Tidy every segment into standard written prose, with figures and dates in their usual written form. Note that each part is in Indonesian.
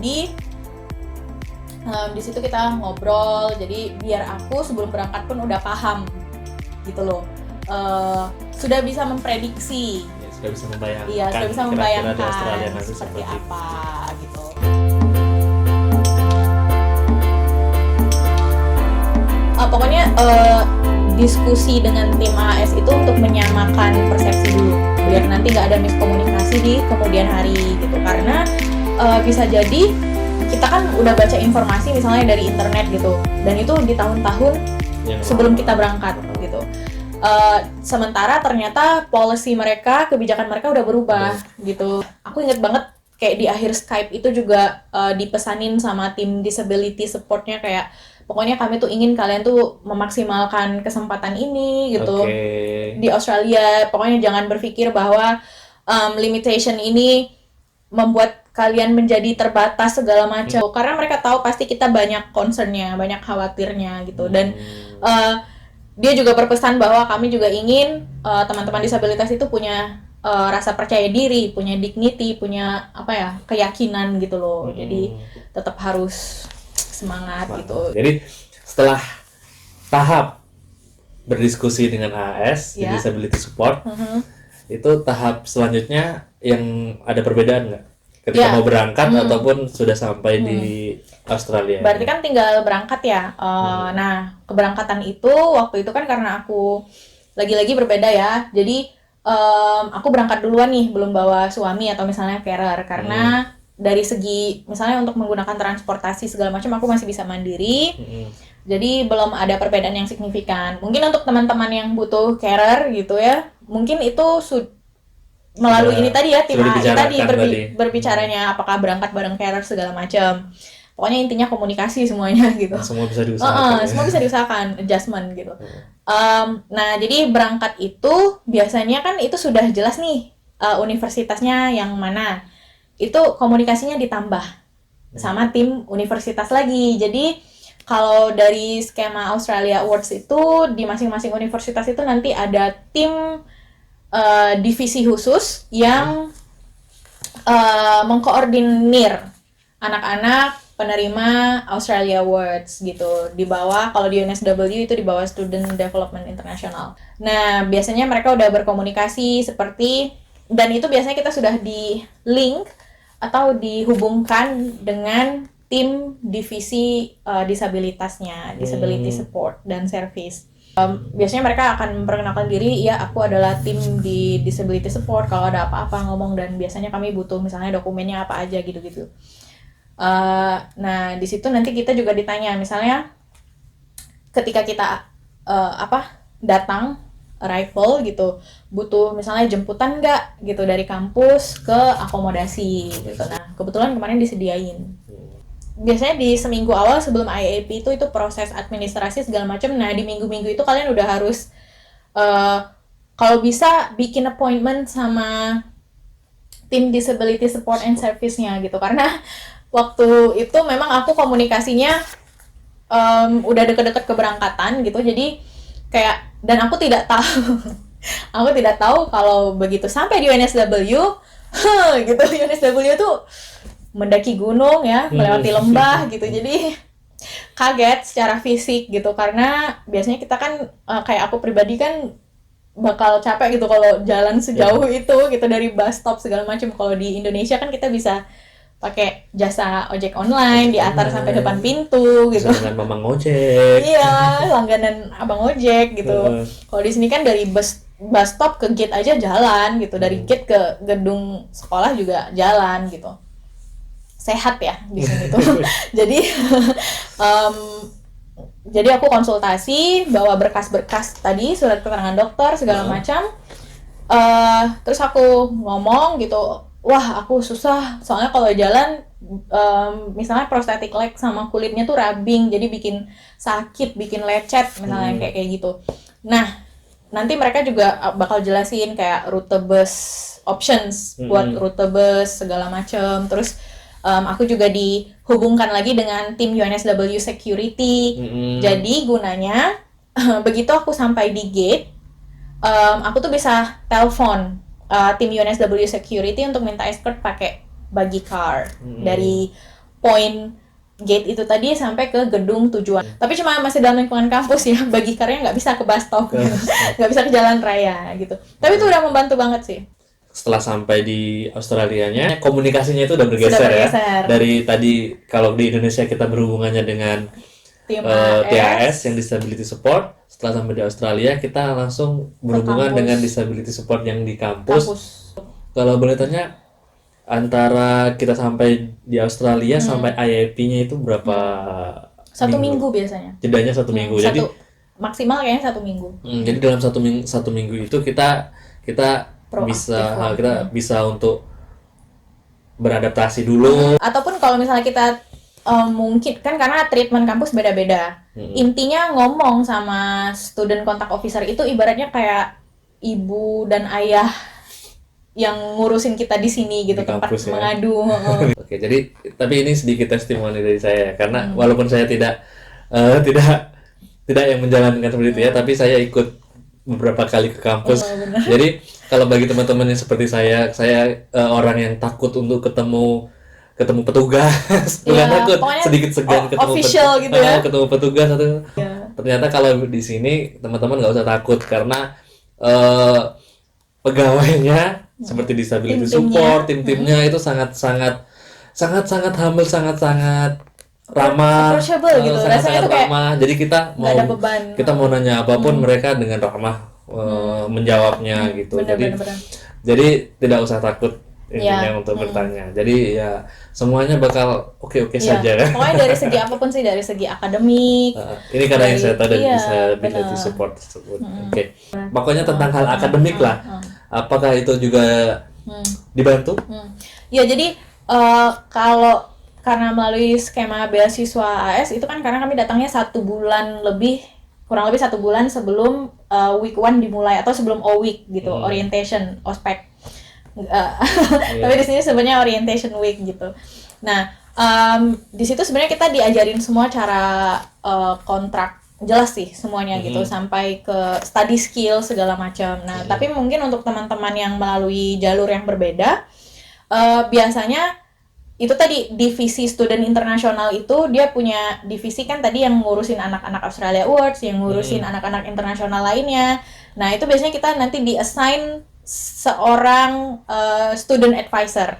Jadi di situ kita ngobrol, jadi biar aku sebelum berangkat pun udah paham gitu loh, sudah bisa memprediksi, sudah bisa membayangkan, sudah bisa membayangkan di Australia nanti seperti apa gitu. Pokoknya diskusi dengan tim AS itu untuk menyamakan persepsi dulu, biar nanti nggak ada miskomunikasi di kemudian hari gitu, karena bisa jadi kita kan udah baca informasi misalnya dari internet gitu, dan itu di tahun-tahun sebelum kita berangkat gitu. Sementara ternyata policy mereka, kebijakan mereka udah berubah gitu. Aku inget banget kayak di akhir Skype itu juga dipesanin sama tim disability supportnya kayak pokoknya kami tuh ingin kalian tuh memaksimalkan kesempatan ini gitu. Di Australia pokoknya jangan berpikir bahwa limitation ini membuat kalian menjadi terbatas segala macam, karena mereka tahu pasti kita banyak concernnya, banyak khawatirnya gitu. Dan dia juga berpesan bahwa kami juga ingin teman-teman disabilitas itu punya rasa percaya diri, punya dignity, punya keyakinan gitu loh. Jadi tetap harus semangat gitu. Jadi setelah tahap berdiskusi dengan AS di disability support, itu tahap selanjutnya yang ada perbedaan nggak? Ketika mau berangkat ataupun sudah sampai di Australia. Berarti kan tinggal berangkat ya. Nah, keberangkatan itu waktu itu kan karena aku lagi-lagi berbeda ya. Jadi aku berangkat duluan nih, belum bawa suami atau misalnya carer, karena dari segi misalnya untuk menggunakan transportasi segala macam aku masih bisa mandiri. Jadi belum ada perbedaan yang signifikan. Mungkin untuk teman-teman yang butuh carer gitu ya, mungkin itu melalui ini tadi ya, tim AI tadi berbicaranya apakah berangkat bareng carer segala macam. Pokoknya intinya komunikasi semuanya gitu. Semua bisa diusahakan. Semua bisa diusahakan, adjustment gitu. Nah, jadi berangkat itu biasanya kan itu sudah jelas nih universitasnya yang mana. Itu komunikasinya ditambah sama tim universitas lagi. Jadi kalau dari skema Australia Awards itu di masing-masing universitas itu nanti ada tim divisi khusus yang mengkoordinir anak-anak penerima Australia Awards gitu. Di bawah, kalau di UNSW itu di bawah Student Development International. Nah, biasanya mereka udah berkomunikasi seperti, dan itu biasanya kita sudah di link atau dihubungkan dengan tim divisi disabilitasnya, disability support dan service. Biasanya mereka akan memperkenalkan diri, ya aku adalah tim di disability support, kalau ada apa-apa ngomong, dan biasanya kami butuh misalnya dokumennya apa aja gitu-gitu. Nah di situ nanti kita juga ditanya, misalnya ketika kita datang arrival gitu, butuh misalnya jemputan nggak gitu dari kampus ke akomodasi gitu. Nah kebetulan kemarin disediain. Biasanya di seminggu awal sebelum IAP itu proses administrasi segala macam. Nah di minggu-minggu itu kalian udah harus kalau bisa bikin appointment sama tim disability support and service-nya gitu, karena waktu itu memang aku komunikasinya udah deket-deket keberangkatan gitu, jadi kayak, dan aku tidak tahu kalau begitu sampai di UNSW gitu, UNSW tuh mendaki gunung ya, melewati lembah gitu, jadi kaget secara fisik gitu, karena biasanya kita kan kayak aku pribadi kan bakal capek gitu kalau jalan sejauh itu gitu, dari bus stop segala macam. Kalau di Indonesia kan kita bisa pakai jasa ojek online, diantar sampai depan pintu gitu. Dengan mamang ojek. Iya, langganan abang ojek gitu. Kalau di sini kan dari bus stop ke gate aja jalan gitu, dari gate ke gedung sekolah juga jalan gitu. Sehat ya di sini tuh. Jadi aku konsultasi, bawa berkas-berkas tadi, surat keterangan dokter segala macam. Terus aku ngomong gitu, wah aku susah soalnya kalau jalan misalnya prosthetic leg sama kulitnya tuh rubbing, jadi bikin sakit, bikin lecet misalnya kayak gitu. Nah nanti mereka juga bakal jelasin kayak rute bus options buat rute bus segala macam. Terus aku juga dihubungkan lagi dengan tim UNSW Security. Jadi gunanya begitu aku sampai di gate, aku tuh bisa telepon tim UNSW Security untuk minta escort pakai buggy car dari poin gate itu tadi sampai ke gedung tujuan. Tapi cuma masih dalam lingkungan kampus ya, bagi karya nggak bisa ke bus stop, nggak bisa ke jalan raya gitu. Tapi itu udah membantu banget sih. Setelah sampai di Australianya, komunikasinya itu udah bergeser ya. Dari tadi kalau di Indonesia kita berhubungannya dengan tim TAS yang disability support, setelah sampai di Australia kita langsung berhubungan dengan disability support yang di kampus. Kalau boleh tanya, antara kita sampai di Australia sampai IAP-nya itu berapa? 1 minggu biasanya. Jedanya 1 minggu. Jadi maksimal kayaknya 1 minggu. Jadi dalam satu minggu itu kita bisa untuk beradaptasi dulu. Ataupun kalau misalnya kita mungkin kan karena treatment kampus beda-beda. Intinya ngomong sama student contact officer itu ibaratnya kayak ibu dan ayah yang ngurusin kita di sini gitu, tempat mengadu. Oke, jadi tapi ini sedikit testimoni dari saya karena walaupun saya tidak yang menjalankan seperti itu ya, tapi saya ikut beberapa kali ke kampus. Jadi kalau bagi teman-teman yang seperti saya orang yang takut untuk ketemu petugas, bukan takut, sedikit segan ketemu petugas atau ternyata kalau di sini teman-teman nggak usah takut karena pegawainya seperti disability support, tim-timnya itu sangat humble, sangat ramah, gitu. Rasanya tuh kayak ramah. Jadi kita mau nanya apapun mereka dengan ramah menjawabnya gitu. Jadi tidak usah takut intinya untuk bertanya. Jadi ya semuanya bakal oke saja kan. Pokoknya dari segi apapun sih, dari segi akademik. Ini karena yang saya tahu dari disability support tersebut. Oke. Pokoknya tentang hal akademik lah. Apakah itu juga dibantu? Ya jadi kalau karena melalui skema beasiswa AS itu kan karena kami datangnya kurang lebih 1 bulan sebelum week 1 dimulai atau sebelum O-week gitu, orientation, ospek. Tapi di sini sebenarnya orientation week gitu. Nah, di situ sebenarnya kita diajarin semua cara kontrak, jelas sih semuanya gitu, sampai ke study skill segala macam. Nah, tapi mungkin untuk teman-teman yang melalui jalur yang berbeda, biasanya itu tadi divisi student internasional itu dia punya divisi kan tadi yang ngurusin anak-anak Australia Awards, yang ngurusin anak-anak internasional lainnya. Nah, itu biasanya kita nanti di-assign seorang student advisor.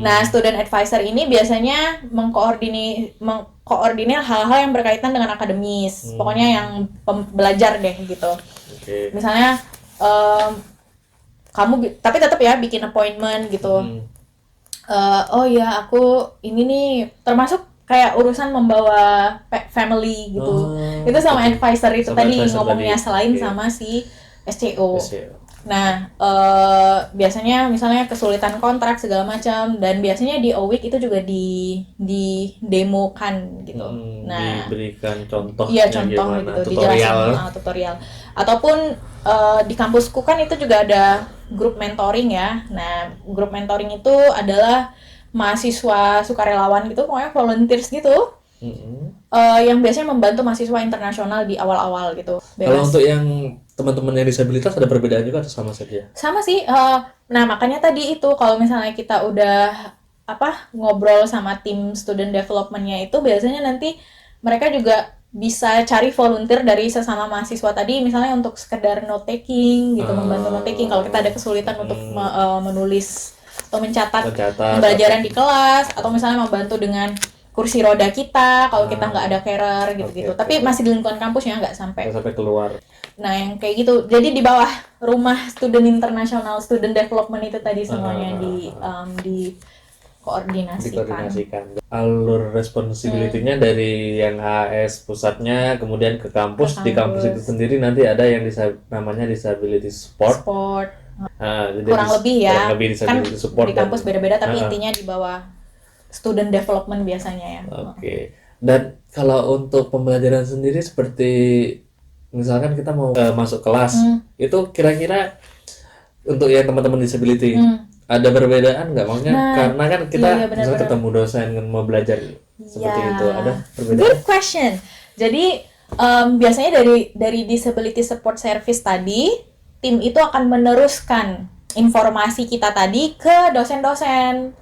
Nah, student advisor ini biasanya mengkoordinir hal-hal yang berkaitan dengan akademis. Pokoknya yang belajar deh gitu. Misalnya kamu tapi tetap ya bikin appointment gitu. Oh ya, aku ini nih termasuk kayak urusan membawa family gitu. Itu sama advisor itu tadi ngomongnya selain sama si SCO. Nah, biasanya misalnya kesulitan kontrak segala macam, dan biasanya di O-week itu juga di demokan gitu. Nah, diberikan contoh, contoh gitu, tutorial. Ataupun di kampusku kan itu juga ada grup mentoring ya. Nah, grup mentoring itu adalah mahasiswa sukarelawan gitu, pokoknya volunteers gitu. Yang biasanya membantu mahasiswa internasional di awal-awal gitu. Kalau untuk yang teman-teman yang disabilitas ada perbedaan juga atau sama saja? Sama sih. Nah, makanya tadi itu kalau misalnya kita udah ngobrol sama tim student development-nya itu biasanya nanti mereka juga bisa cari volunteer dari sesama mahasiswa tadi, misalnya untuk sekedar note taking gitu, membantu note taking kalau kita ada kesulitan untuk menulis atau mencatat pembelajaran di kelas, atau misalnya membantu dengan kursi roda kita kalau kita nggak ada carer gitu-gitu. Tapi masih di lingkungan kampus ya, nggak sampai keluar. Nah, yang kayak gitu. Jadi di bawah rumah student internasional, student development itu tadi semuanya di koordinasikan. Alur responsibility-nya dari yang AS pusatnya kemudian ke kampus. Di kampus itu sendiri nanti ada yang namanya disability support. Kurang lebih ya. Kan di kampus beda-beda tapi intinya di bawah student development biasanya ya. Oke. Dan kalau untuk pembelajaran sendiri seperti misalkan kita mau masuk kelas, itu kira-kira untuk yang teman-teman disability ada perbedaan nggak? Maksudnya karena kan kita misalnya ketemu dosen mau belajar seperti itu, ada perbedaan? Good question. Jadi biasanya dari disability support service tadi, tim itu akan meneruskan informasi kita tadi ke dosen-dosen.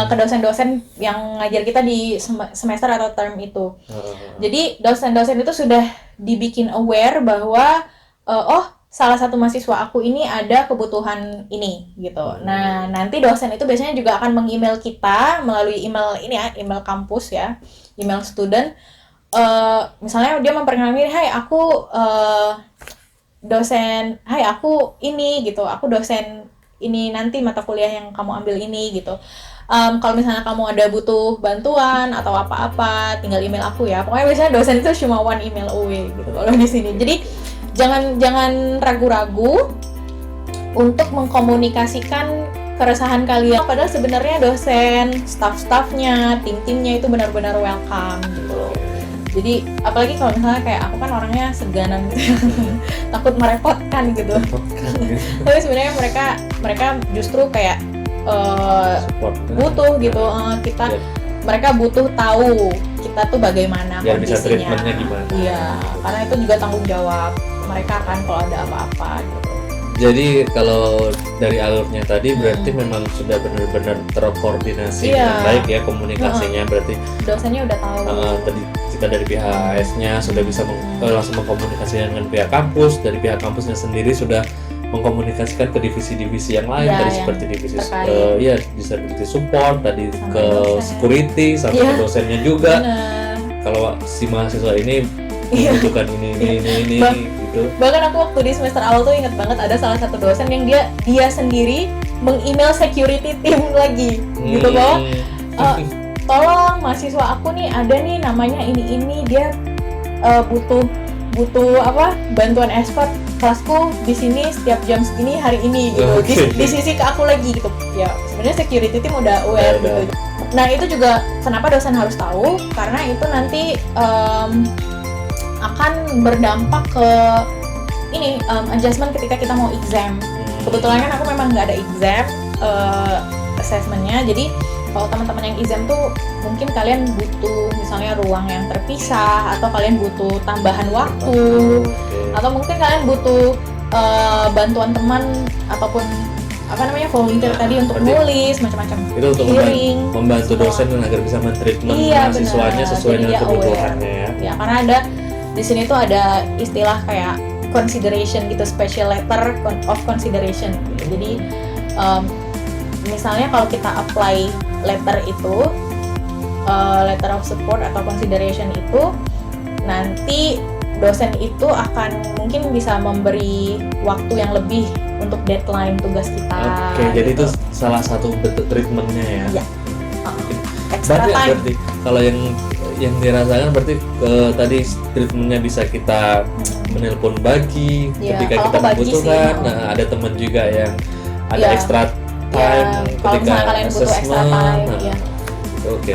ke dosen-dosen yang ngajar kita di semester atau term itu. Jadi dosen-dosen itu sudah dibikin aware bahwa salah satu mahasiswa aku ini ada kebutuhan ini gitu. Nah, nanti dosen itu biasanya juga akan meng-email kita melalui email ini ya, email kampus ya, email student. Misalnya dia memperkenalkan, "Hai, aku dosen, hai aku ini gitu, aku dosen ini nanti mata kuliah yang kamu ambil ini gitu. Kalau misalnya kamu ada butuh bantuan atau apa-apa, tinggal email aku ya." Pokoknya biasanya dosen itu cuma one email away gitu kalau di sini. Jadi jangan ragu-ragu untuk mengkomunikasikan keresahan kalian. Padahal sebenarnya dosen, staff-staffnya, tim-timnya itu benar-benar welcome gitu loh. Jadi apalagi kalau misalnya kayak aku kan orangnya seganan gitu, takut merepotkan gitu. Tapi sebenarnya mereka justru kayak butuh gitu, mereka butuh tahu kita tuh bagaimana biar bisa kondisinya. treatmentnya gimana. Iya, karena itu juga tanggung jawab mereka kan kalau ada apa-apa gitu. Jadi kalau dari alurnya tadi berarti memang sudah benar-benar terkoordinasi dengan baik ya komunikasinya. Berarti dosennya udah tahu. Tadi kita dari pihak AS-nya sudah bisa langsung mengkomunikasikan dengan pihak kampus, dari pihak kampusnya sendiri sudah mengkomunikasikan ke divisi-divisi yang lain, tadi seperti divisi disability support, tadi sama ke dosen. security, sampai ke dosennya juga. Bener. Kalau si mahasiswa ini membutuhkan ini gitu. Bahkan aku waktu di semester awal tuh inget banget ada salah satu dosen yang dia sendiri meng-email security team lagi gitu bahwa tolong mahasiswa aku nih ada nih namanya ini dia butuh apa bantuan expert kelasku di sini setiap jam segini hari ini gitu. Di sisi ke aku lagi gitu. Ya sebenarnya security team udah aware gitu. Nah itu juga kenapa dosen harus tahu, karena itu nanti akan berdampak ke ini adjustment ketika kita mau exam. Kebetulan kan aku memang nggak ada exam assessmentnya, jadi kalau teman-teman yang exam tuh mungkin kalian butuh misalnya ruang yang terpisah, atau kalian butuh tambahan waktu, atau mungkin kalian butuh bantuan teman ataupun apa namanya volunteer tadi untuk nulis macam-macam. Itu untuk membantu dosen agar bisa men-treatment mahasiswanya sesuai dengan kebutuhannya ya. Ya karena ada di sini tuh ada istilah kayak consideration gitu, special letter of consideration. Jadi misalnya kalau kita apply letter itu, letter of support atau consideration itu, nanti dosen itu akan mungkin bisa memberi waktu yang lebih untuk deadline tugas kita. Oke, jadi itu salah satu bentuk treatmentnya ya. Iya. Extra time. Berarti kalau yang dirasakan berarti tadi treatmentnya bisa kita menelpon bagi ketika kita membutuhkan. Nah, ada teman juga yang ada extra time kalau ketika misalnya kalian butuh extra time. Oke.